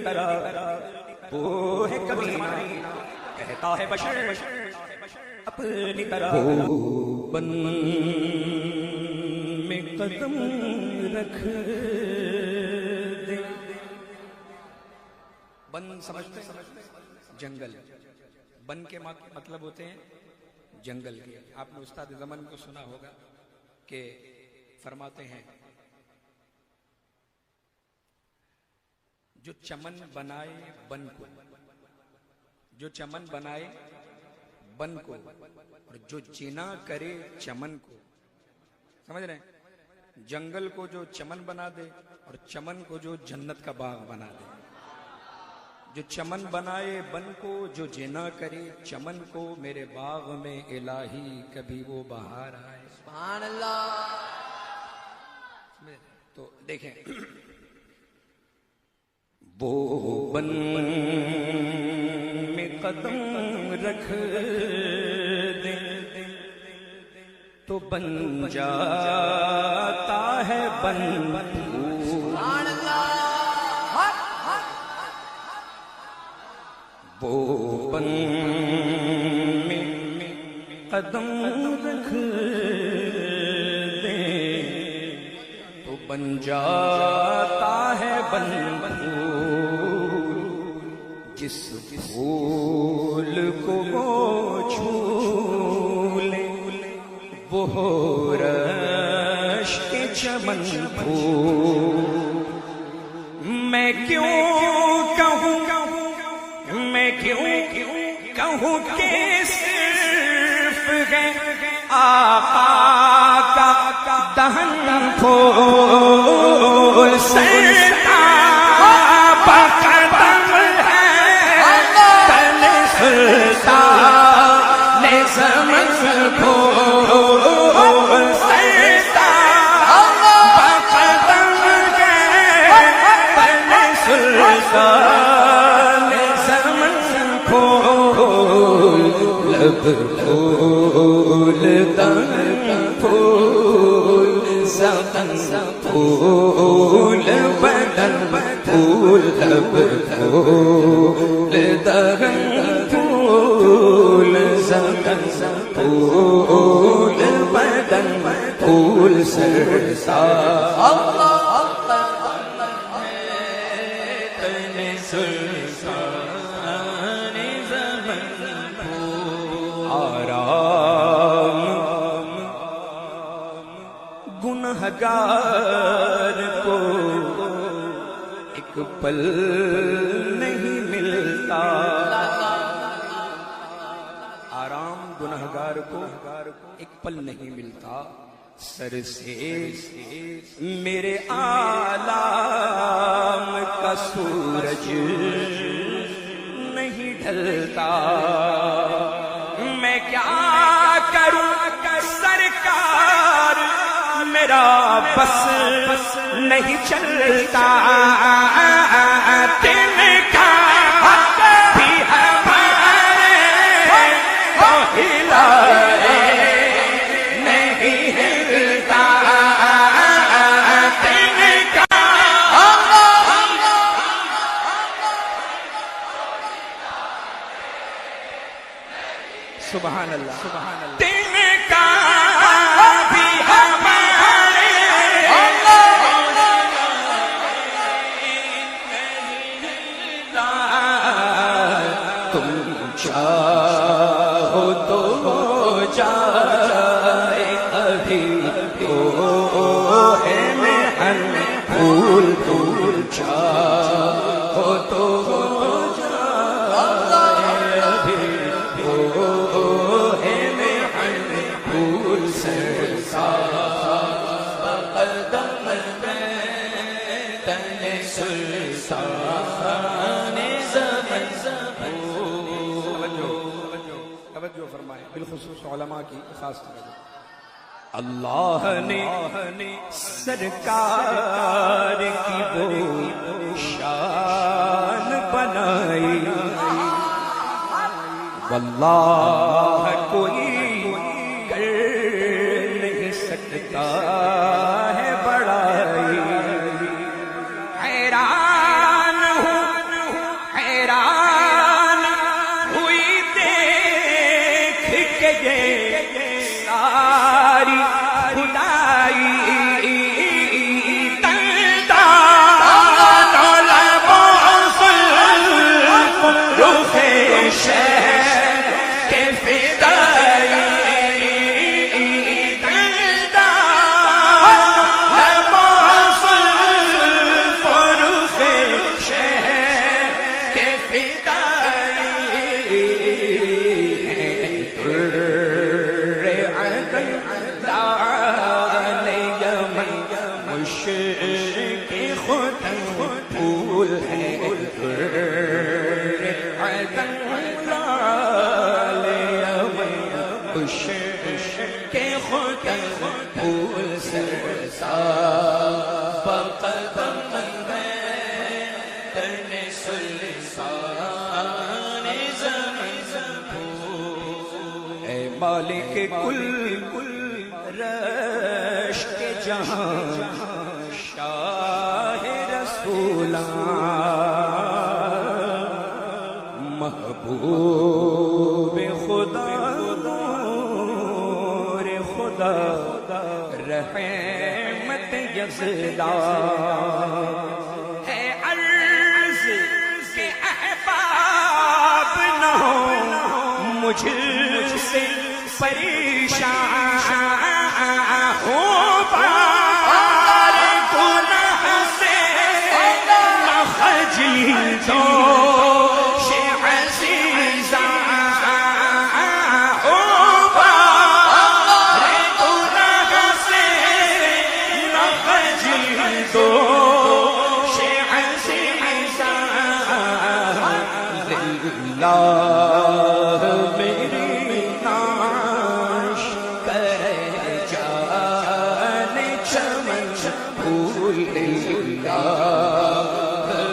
کرا وہ ہے کمینہ کہتا ہے بشر اپنی طرح بن میں قدم رکھ دے. بن سمجھتے جنگل. بن کے مطلب ہوتے ہیں جنگل کے. آپ نے استاد زمن کو سنا ہوگا کہ فرماتے ہیں جو چمن بنائے بن کو, جو چمن بنائے بن کو, اور جو جنا کرے چمن کو. سمجھ رہے ہیں؟ جنگل کو جو چمن بنا دے اور چمن کو جو جنت کا باغ بنا دے. جو چمن بنائے بن کو, جو جنا کرے چمن کو, میرے باغ میں الہی کبھی وہ بہار آئے. سبحان اللہ. تو دیکھیں وہ بن میں قدم رکھ دے تو بن جاتا ہے بن. سبحان اللہ. وہ بن میں قدم رکھ دے تو بن جاتا ہے بن. جس پھول کو وہ چھو لے وہ ہو رش کے چمن پھول. میں کیوں کہوں کہ صرف ہے آقا کا دہن پھول. سرتاب قدم ہے تن سلطان زمن پھول. سرتاب قدم ہے تن سلطان زمن پھول. لب پھول تن پھول زبان پھول بدن پھول. لب پھول دہن پھول زبان پھول بدن پھول. سرسار گنہگار کو ایک پل نہیں ملتا. آرام گنہگار کو ایک پل نہیں ملتا. سر سے میرے آلام کا سورج نہیں ڈھلتا. میں کیا کروں سرکار میرا بس نہیں چلتا. تم کا بھی ہمارے تو ہلائے نہیں ہلتا. تم کا سبحان اللہ. سبحان اللہ. تم کا بھی ہمارے تم چاہو تو جائے ابھی تو ہے محن پھول. پھول چاہو تو جائے ابھی تو ہے محن پھول. سرسار قدم میں تن سلطان زمن توجہ فرمائیں. بالخصوص علماء کی خاص توجہ. اللہ نے سرکار کی وہ شان بنائی. واللہ کوئی کر نہیں سکتا ہے بڑائی. حیران ہوں سلطان زمن اے مالک کل رش کے جہاں شاہ رسولان محبوب خدا نور خدا رحمت یزدان ہے عرض کے احباب نہ ہو مجھ سے پریشان ہو بار گناہ سے نہ خجل دو میری ناش کرے جان چمن پھول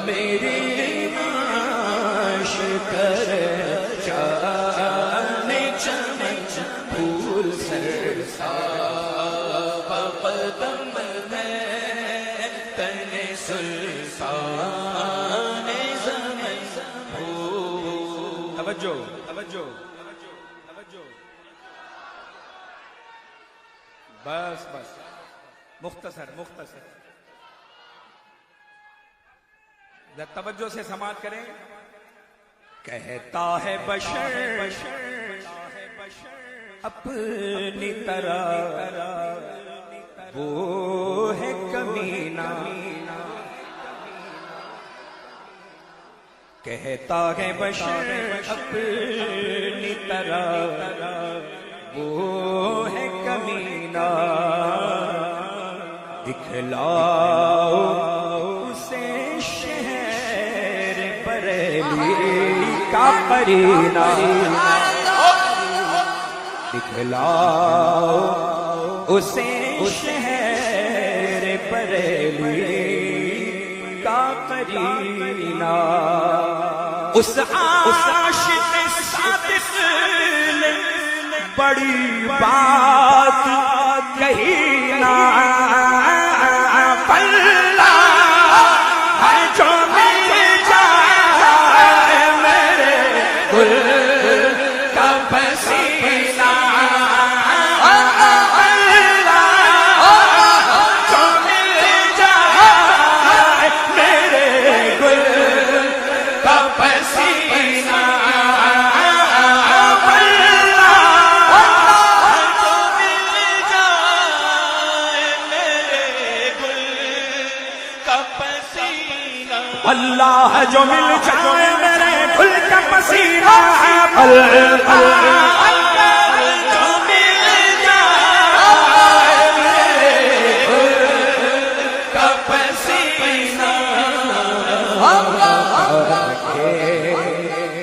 میری ناش کرے جان چمن پھول سرساب قدم ہے تن سلطان زمن توجہ توجہ توجہ بس بس مختصر مختصر توجہ سے سماعت کریں کہتا ہے بشر اپنی طرح وہ ہے کمینہ کہتا ہے بشر اپنی طرح وہ ہے کمینہ دکھلاؤ اسے شہر بریلی کا قرینہ دکھلاؤ اسے شہر بریلی کا قرینہ اس عاشق صادق نے بڑی بات کہی نا پلہ ہے جو مل جائے میرے گل کا پسینہ اللہ جو مل جائے میرے گل کا پسینہ اللہ جو مل جائے میرے گل کا پسینہ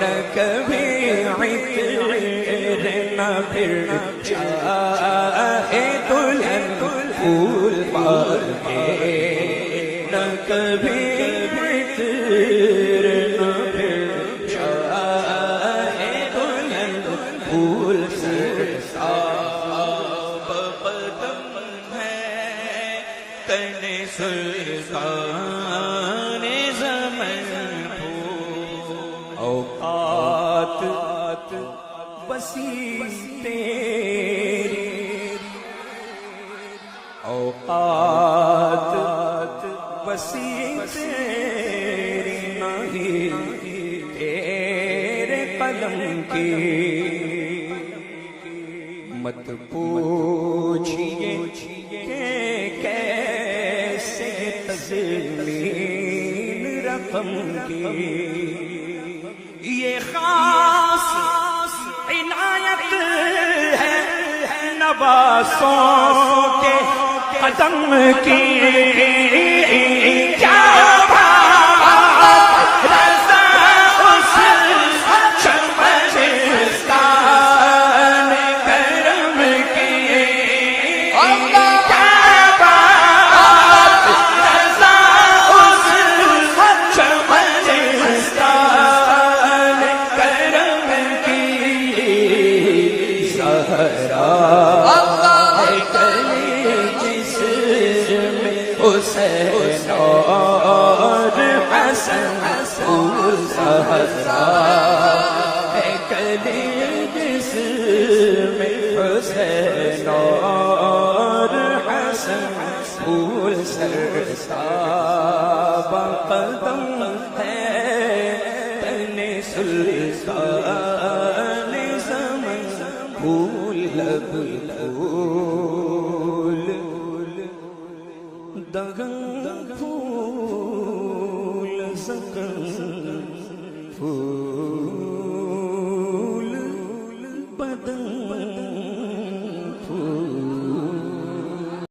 نہ کبھی عطر نہ پھر چاہے دلہن پھول پال کے نہ کبھی سلطان زمن اوقات وسیع تیری اوقات وسیع تیری نہیں تیرے قلم کی مت پوچھئے کہ کیسے تزمین رقم کی یہ خاص عنایت ہے نواسوں کے قدم کی کیا حسن پھول زہرا ہے کلی جس میں حسین اور حسن پھول سرساب قدم ہے تن سلطان زمن پھول لب پھول دغن پھول سکن پھول